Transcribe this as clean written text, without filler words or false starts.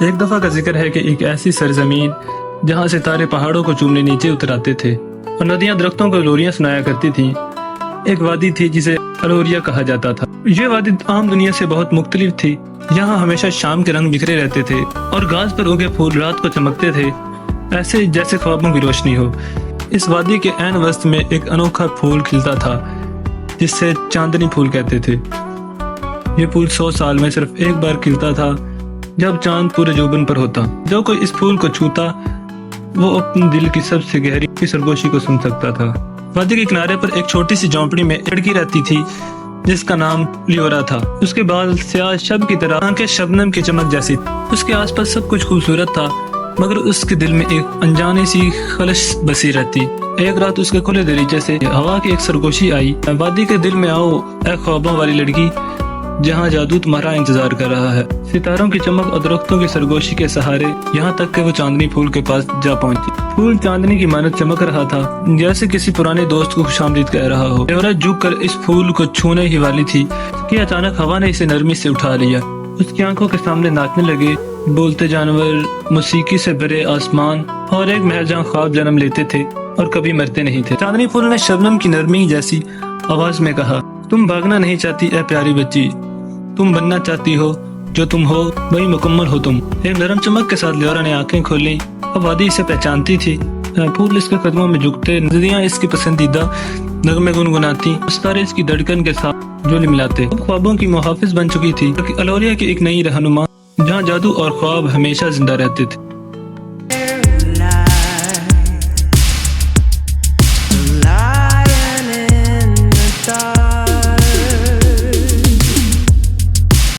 एक दफा का जिक्र है कि एक ऐसी सरजमीन जहाँ सितारे पहाड़ों को चूमने नीचे उतर आते थे और नदियाँ दरख्तों को लोरियां सुनाया करती थीं। एक वादी थी जिसे अलोरिया कहा जाता था। ये वादी आम दुनिया से बहुत मुख्तलिफ थी। यहाँ हमेशा शाम के रंग बिखरे रहते थे और घास पर उगे फूल रात को चमकते थे, ऐसे जैसे ख्वाबों की रोशनी हो। इस वादी के ऐन वस्त में एक अनोखा फूल खिलता था जिससे चांदनी फूल कहते थे। ये फूल 100 साल में सिर्फ एक बार खिलता था, जब चांद पूरे जोबन पर होता। जो कोई इस फूल को छूता वो अपने दिल की सबसे गहरी सरगोशी को सुन सकता था। वादी के किनारे पर एक छोटी सी झोंपड़ी में एक लड़की रहती थी जिसका नाम लियोरा था। उसके बाल स्याह शब की तरह, आंखें शबनम की चमक जैसी। उसके आसपास सब कुछ खूबसूरत था, मगर उसके दिल में एक अनजानी सी खलश बसी रहती। एक रात उसके खुले दरीचे से हवा की एक सरगोशी आई, वादी के दिल में आओ ए ख्वाबों वाली लड़की, जहाँ जादू तुम्हारा इंतजार कर रहा है। सितारों की चमक और दरख्तों की सरगोशी के सहारे यहाँ तक कि वो चांदनी फूल के पास जा पहुंची। फूल चांदनी की मानद चमक रहा था, जैसे किसी पुराने दोस्त को खुशामदीद कह रहा हो। लियोरा झुक कर इस फूल को छूने ही वाली थी कि अचानक हवा ने इसे नरमी से उठा लिया। उसकी आंखों के सामने नाचने लगे बोलते जानवर, मौसीकी से भरे आसमान और एक महल जहाँ ख्वाब जन्म लेते थे और कभी मरते नहीं थे। चांदनी फूल ने शबनम की नरमी जैसी आवाज में कहा, तुम भागना नहीं चाहती ए प्यारी बच्ची, तुम बनना चाहती हो जो तुम हो वही मुकम्मल हो तुम। एक नरम चमक के साथ लियोरा ने आंखें खोली। अब वादी इसे पहचानती थी। फूल इसके कदमों में झुकते, नदियाँ इसकी पसंदीदा नगमे गुनगुनाती, सितारे इसकी धड़कन के साथ जोली मिलाते। अब ख्वाबों की मुहाफिज बन चुकी थी, अलोरिया की एक नई रहनुमा, जहाँ जादू और ख्वाब हमेशा जिंदा रहते थे।